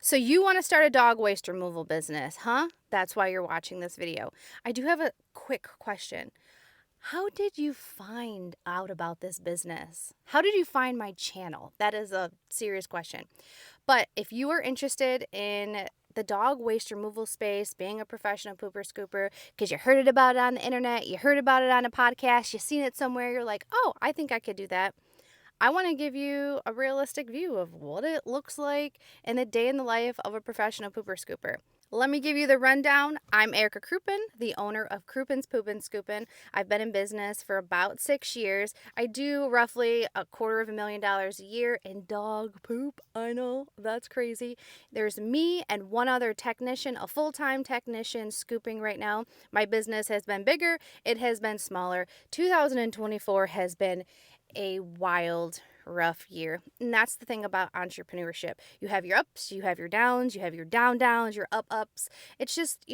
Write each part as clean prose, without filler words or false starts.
So you want to start a dog waste removal business, huh? That's why you're watching this video. I do have a quick question. How did you find out about this business? How did you find my channel? That is a serious question. But if you are interested in the dog waste removal space, being a professional pooper scooper, because you heard about it on the internet, you heard about it on a podcast, you've seen it somewhere, you're like, oh, I think I could do that. I want to give you a realistic view of what it looks like in the day in the life of a professional pooper scooper. Let me give you the rundown. I'm Erica Crouppen, the owner of Crouppen's Poopin' Scoopin'. I've been in business for about 6 years. I do roughly $250,000 a year in dog poop. I know, that's crazy. There's me and one other technician, a full-time technician scooping right now. My business has been bigger. It has been smaller. 2024 has been a wild, rough year. And that's the thing about entrepreneurship. You have your ups, you have your downs, you have your downs, your ups. It's just,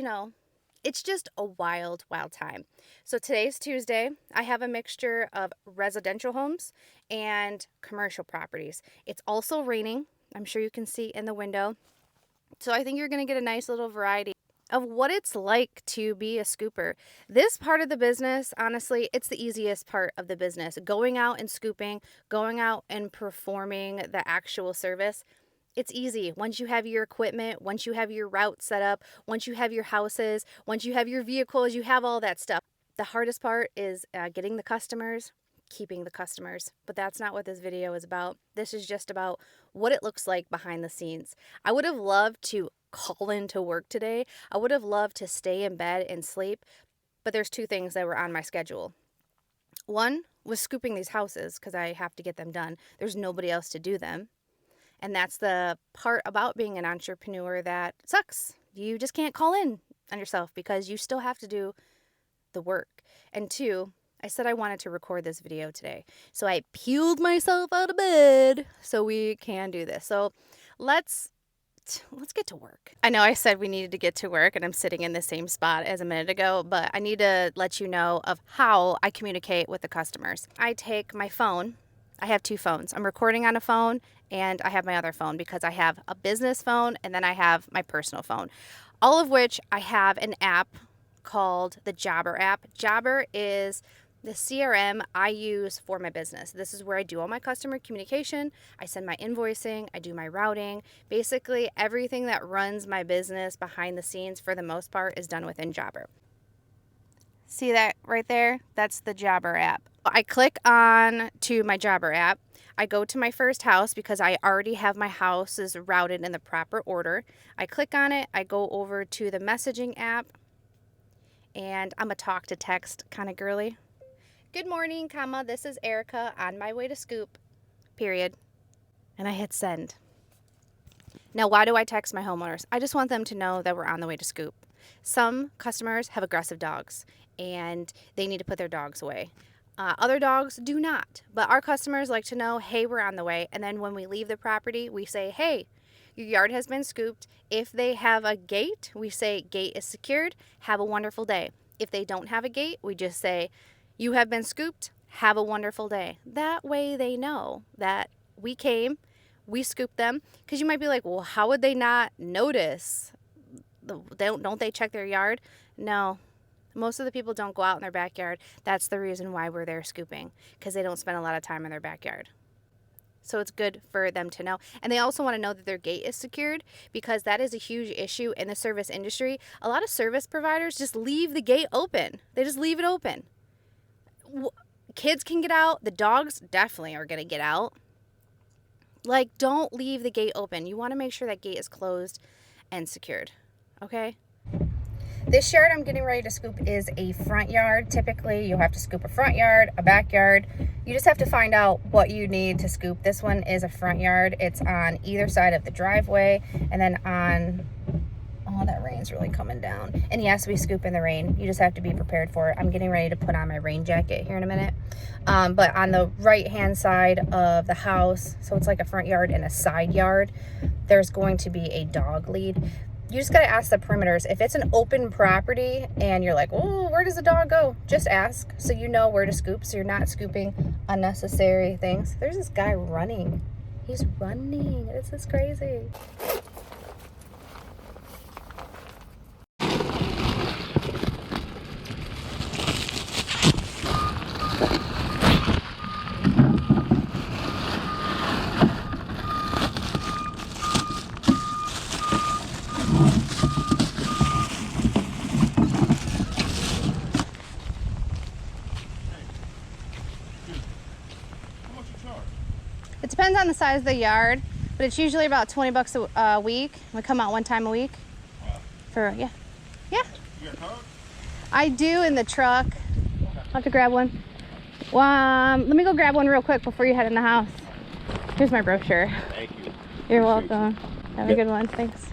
it's just a wild, wild time. So today's Tuesday. I have a mixture of residential homes and commercial properties. It's also raining. I'm sure you can see in the window. So I think you're going to get a nice little variety of what it's like to be a scooper. This part of the business, honestly, it's the easiest part of the business. Going out and scooping, going out and performing the actual service, it's easy. Once you have your equipment, once you have your route set up, once you have your houses, once you have your vehicles, you have all that stuff. The hardest part is getting the customers, keeping the customers. But that's not what this video is about. This is just about what it looks like behind the scenes. I would have loved to call into work today. I would have loved to stay in bed and sleep, but there's two things that were on my schedule. One was scooping these houses because I have to get them done. There's nobody else to do them. And that's the part about being an entrepreneur that sucks. You just can't call in on yourself because you still have to do the work. And two, I said I wanted to record this video today. So I peeled myself out of bed so we can do this. So let's get to work. I know I said we needed to get to work and I'm sitting in the same spot as a minute ago, but I need to let you know of how I communicate with the customers. I take my phone. I have two phones. I'm recording on a phone and I have my other phone because I have a business phone and then I have my personal phone. All of which I have an app called the Jobber app. Jobber is the CRM I use for my business. This is where I do all my customer communication. I send my invoicing. I do my routing. Basically, everything that runs my business behind the scenes, for the most part, is done within Jobber. See that right there? That's the Jobber app. I click on to my Jobber app. I go to my first house because I already have my houses routed in the proper order. I click on it. I go over to the messaging app. And I'm a talk to text kind of girly. Good morning, comma, this is Erica on my way to scoop, period. And I hit send. Now, why do I text my homeowners? I just want them to know that we're on the way to scoop. Some customers have aggressive dogs and they need to put their dogs away. Other dogs do not, but our customers like to know, hey, we're on the way. And then when we leave the property, we say, hey, your yard has been scooped. If they have a gate, we say gate is secured. Have a wonderful day. If they don't have a gate, we just say, you have been scooped. Have a wonderful day. That way they know that we came, we scooped them. Because you might be like, well, how would they not notice? Don't they check their yard? No. Most of the people don't go out in their backyard. That's the reason why we're there scooping. Because they don't spend a lot of time in their backyard. So it's good for them to know. And they also want to know that their gate is secured because that is a huge issue in the service industry. A lot of service providers just leave the gate open. They just leave it open. Kids can get out. The dogs definitely are going to get out. Like, don't leave the gate open. You want to make sure that gate is closed and secured. Okay? This yard I'm getting ready to scoop is a front yard. Typically, you'll have to scoop a front yard, a backyard. You just have to find out what you need to scoop. This one is a front yard. It's on either side of the driveway. And then on... Oh, that rain's really coming down. And yes, we scoop in the rain. You just have to be prepared for it. I'm getting ready to put on my rain jacket here in a minute. But on the right-hand side of the house, so it's like a front yard and a side yard, there's going to be a dog lead. You just got to ask the perimeters. If it's an open property and you're like, oh, where does the dog go? Just ask so you know where to scoop so you're not scooping unnecessary things. There's this guy running. He's running. This is crazy. the size of the yard, but it's usually about 20 bucks a week. We come out one time a week. For, yeah. Yeah. You got a code? I do in the truck. I'll have to grab one. Let me go grab one real quick before you head in the house. Here's my brochure. Thank you. You're welcome. Have a good one. Thanks.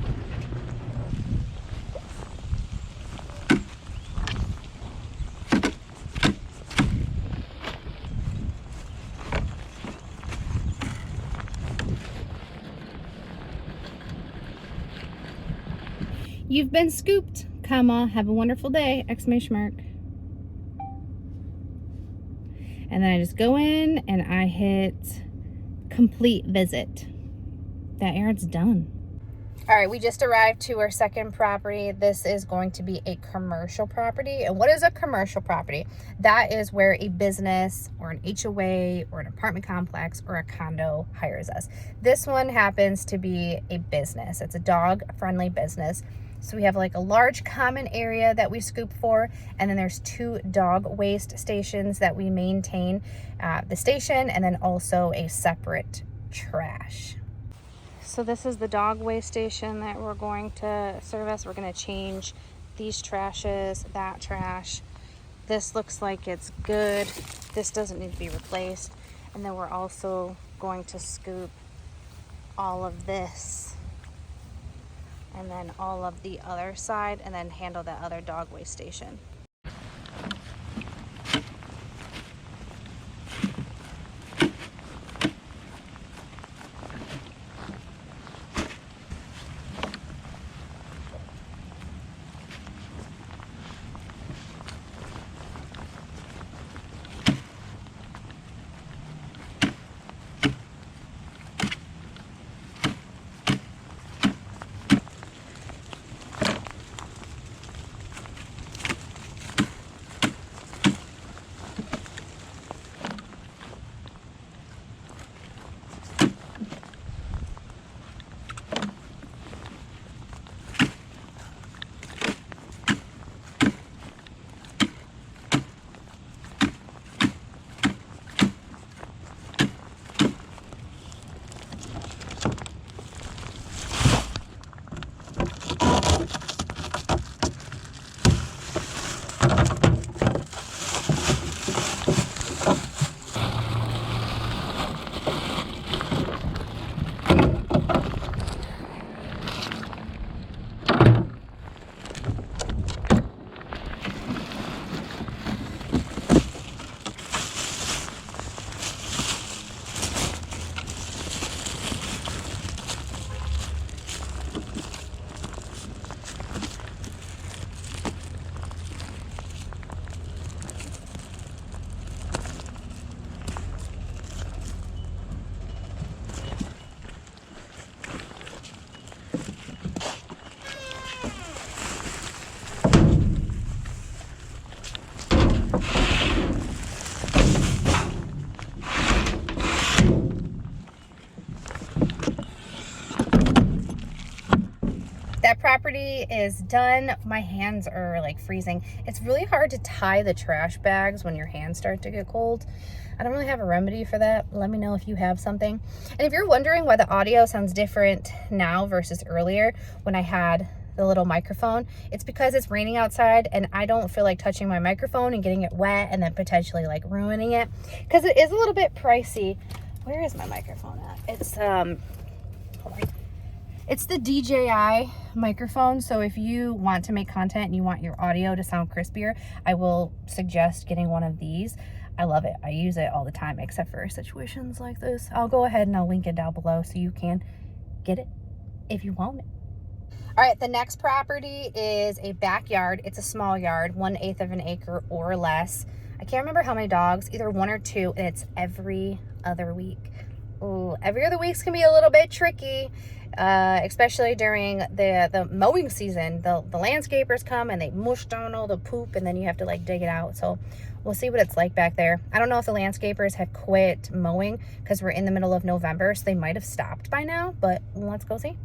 You've been scooped, comma, have a wonderful day, exclamation mark. And then I just go in and I hit complete visit. That errand's done. All right, we just arrived to our second property. This is going to be a commercial property. And what is a commercial property? That is where a business or an HOA or an apartment complex or a condo hires us. This one happens to be a business. It's a dog-friendly business. So we have like a large common area that we scoop for, and then there's 2 dog waste stations that we maintain, the station and then also a separate trash. So this is the dog waste station that we're going to service. We're going to change these trashes, that trash. This looks like it's good. This doesn't need to be replaced. And then we're also going to scoop all of this and then all of the other side and then handle that other dog waste station. That property is done. My hands are like freezing. It's really hard to tie the trash bags when your hands start to get cold. I don't really have a remedy for that. Let me know if you have something. And if you're wondering why the audio sounds different now versus earlier when I had the little microphone, it's because it's raining outside and I don't feel like touching my microphone and getting it wet and then potentially like ruining it, because it is a little bit pricey. Where is my microphone at? It's hold on. It's the DJI microphone, so if you want to make content and you want your audio to sound crispier, I will suggest getting one of these. I love it. I use it all the time, except for situations like this. I'll go ahead and I'll link it down below so you can get it if you want it. All right, the next property is a backyard. It's a small yard, 1/8 of an acre or less. I can't remember how many dogs, either 1 or 2, and it's every other week. Ooh, every other week's can be a little bit tricky. Especially during the mowing season. The landscapers come and they mush down all the poop and then you have to like dig it out. So we'll see what it's like back there. I don't know if the landscapers have quit mowing because we're in the middle of November, so they might have stopped by now, but let's go see.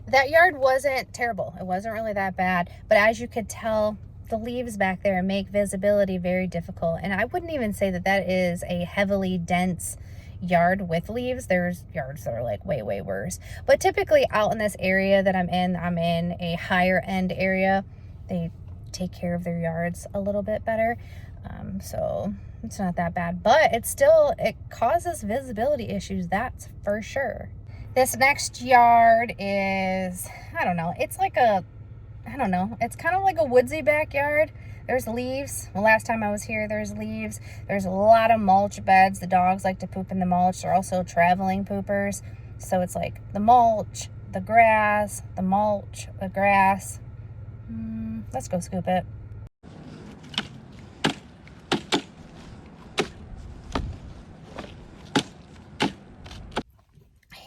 That yard wasn't terrible. It wasn't really that bad. But as you could tell, the leaves back there make visibility very difficult. And I wouldn't even say that that is a heavily dense yard with leaves. There's yards that are like way, way worse. But typically out in this area that I'm in a higher end area. They take care of their yards a little bit better. So it's not that bad. But it causes visibility issues, that's for sure. This next yard is, I don't know, it's like it's kind of like a woodsy backyard. There's leaves. Well, last time I was here, there's leaves. There's a lot of mulch beds. The dogs like to poop in the mulch. They're also traveling poopers. So it's like the mulch, the grass, the mulch, the grass. Let's go scoop it.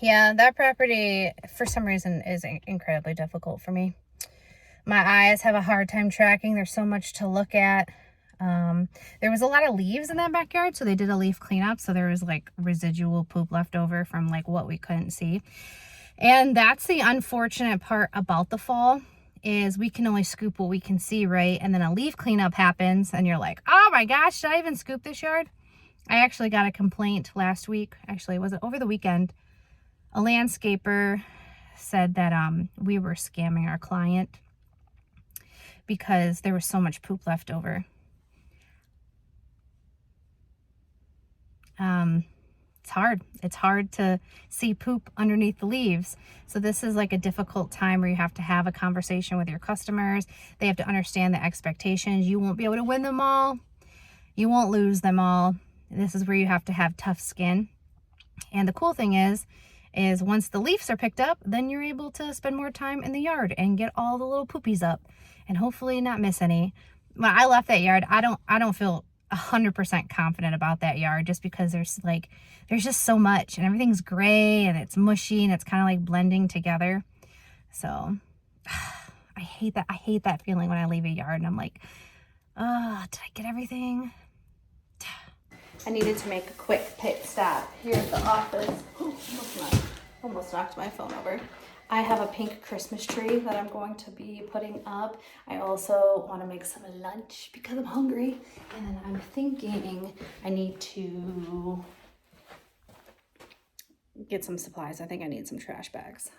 Yeah, that property, for some reason, is incredibly difficult for me. My eyes have a hard time tracking. There's so much to look at. There was a lot of leaves in that backyard, so they did a leaf cleanup. So there was like residual poop left over from like what we couldn't see. And that's the unfortunate part about the fall, is we can only scoop what we can see, right? And then a leaf cleanup happens and you're like, oh my gosh, did I even scoop this yard? I actually got a complaint last week. Actually, was it over the weekend? A landscaper said that we were scamming our client because there was so much poop left over. It's hard. It's hard to see poop underneath the leaves. So this is like a difficult time where you have to have a conversation with your customers. They have to understand the expectations. You won't be able to win them all. You won't lose them all. This is where you have to have tough skin. And the cool thing is once the leaves are picked up, then you're able to spend more time in the yard and get all the little poopies up and hopefully not miss any. When I left that yard, I don't feel 100% confident about that yard, just because there's just so much and everything's gray and it's mushy and it's kind of like blending together. So I hate that feeling when I leave a yard and I'm like, oh, did I get everything? I needed to make a quick pit stop here at the office. Almost knocked my phone over. I have a pink Christmas tree that I'm going to be putting up. I also want to make some lunch because I'm hungry. And then I'm thinking I need to get some supplies. I think I need some trash bags.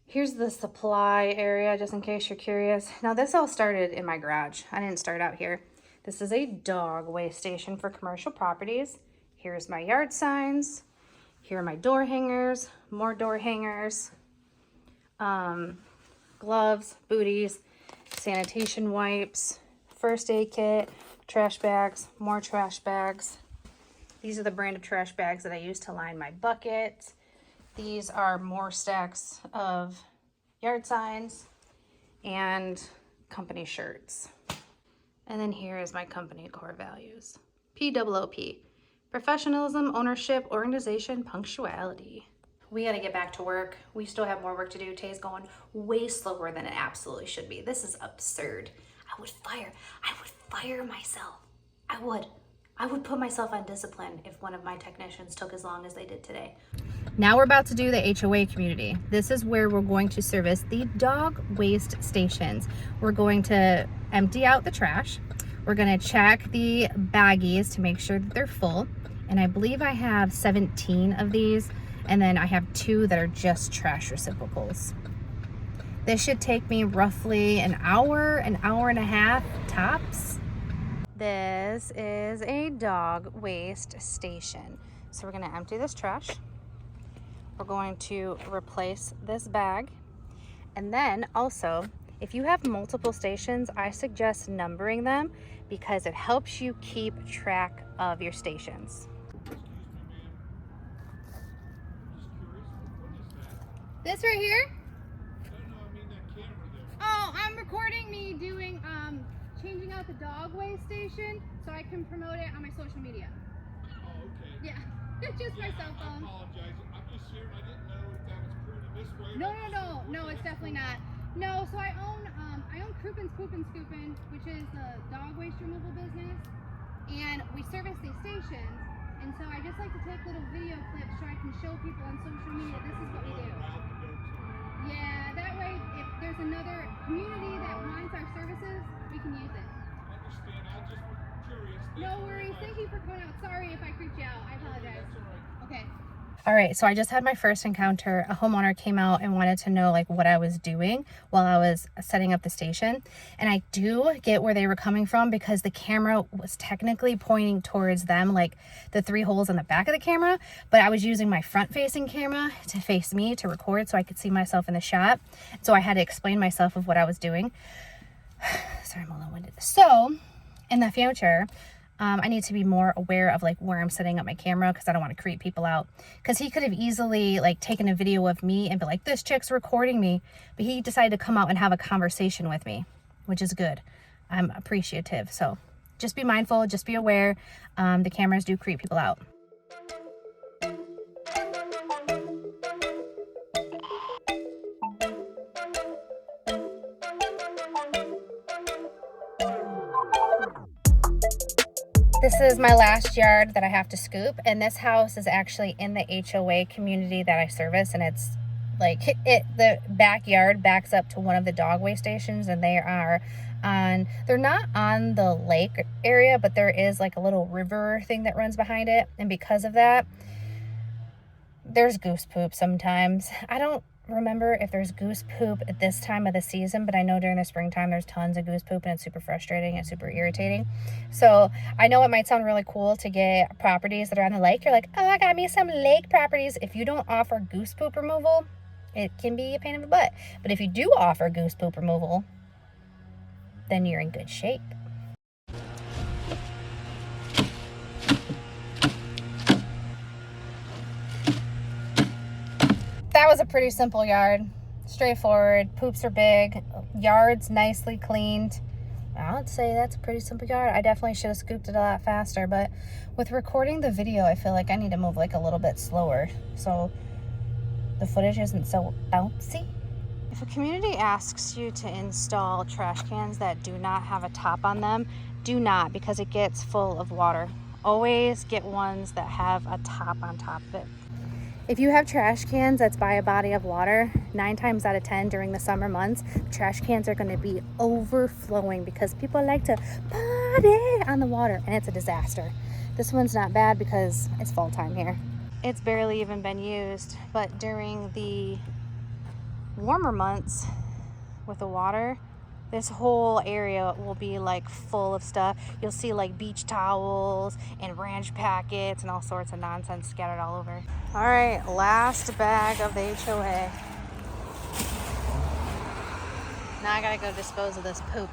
Here's the supply area, just in case you're curious. Now, this all started in my garage. I didn't start out here. This is a dog waste station for commercial properties. Here's my yard signs. Here are my door hangers, more door hangers, gloves, booties, sanitation wipes, first aid kit, trash bags, more trash bags. These are the brand of trash bags that I use to line my bucket. These are more stacks of yard signs and company shirts. And then here is my company core values. POOP, professionalism, ownership, organization, punctuality. We got to get back to work. We still have more work to do. Tay's going way slower than it absolutely should be. This is absurd. I would fire myself. I would put myself on discipline if one of my technicians took as long as they did today. Now we're about to do the HOA community. This is where we're going to service the dog waste stations. We're going to empty out the trash. We're going to check the baggies to make sure that they're full. And I believe I have 17 of these. And then I have 2 that are just trash reciprocals. This should take me roughly an hour and a half tops. This is a dog waste station. So we're going to empty this trash. We're going to replace this bag. And then also, if you have multiple stations, I suggest numbering them because it helps you keep track of your stations. This right here? Oh, I'm recording me doing, changing out the dog waste station so I can promote it on my social media. Oh, okay. Yeah, just my cell phone. I apologize. I'm just here. I didn't know if that was printed this way. No, it's definitely not. No, so I own Croupin Scoopin' Scoopin', which is the dog waste removal business. And we service the stations. And so I just like to take little video clips so I can show people on social media this is what we do. Yeah, that way if there's another community that wants our services, we can use it. I understand. I just was curious. No worries. Thank you for coming out. Sorry if I creeped you out. I apologize. That's all right. Okay. All right, so I just had my first encounter. A homeowner came out and wanted to know like what I was doing while I was setting up the station. And I do get where they were coming from because the camera was technically pointing towards them, like the 3 holes on the back of the camera, but I was using my front facing camera to face me to record so I could see myself in the shot. So I had to explain myself of what I was doing. Sorry, I'm a little winded. So in the future, I need to be more aware of like where I'm setting up my camera because I don't want to creep people out. Because he could have easily like taken a video of me and be like, this chick's recording me. But he decided to come out and have a conversation with me, which is good. I'm appreciative. So just be mindful, just be aware. The cameras do creep people out. This is my last yard that I have to scoop, and this house is actually in the HOA community that I service, and it's like the backyard backs up to one of the dog waste stations, and they're not on the lake area, but there is like a little river thing that runs behind it, and because of that, there's goose poop sometimes. I don't remember if there's goose poop at this time of the season, but I know during the springtime there's tons of goose poop and it's super frustrating and super irritating. So I know it might sound really cool to get properties that are on the lake. You're like, oh, I got me some lake properties. If you don't offer goose poop removal, it can be a pain in the butt. But if you do offer goose poop removal, then you're in good shape. That was a pretty simple yard. Straightforward. Poops are big. Yard's nicely cleaned. I would say that's a pretty simple yard. I definitely should have scooped it a lot faster, but with recording the video, I feel like I need to move like a little bit slower so the footage isn't so bouncy. If a community asks you to install trash cans that do not have a top on them, do not, because it gets full of water. Always get ones that have a top on top of it. If you have trash cans that's by a body of water, 9 times out of 10 during the summer months, trash cans are going to be overflowing because people like to party on the water, and it's a disaster. This one's not bad because it's fall time here. It's barely even been used, but during the warmer months with the water, this whole area will be like full of stuff. You'll see like beach towels and ranch packets and all sorts of nonsense scattered all over. All right, last bag of the HOA. Now I gotta go dispose of this poop.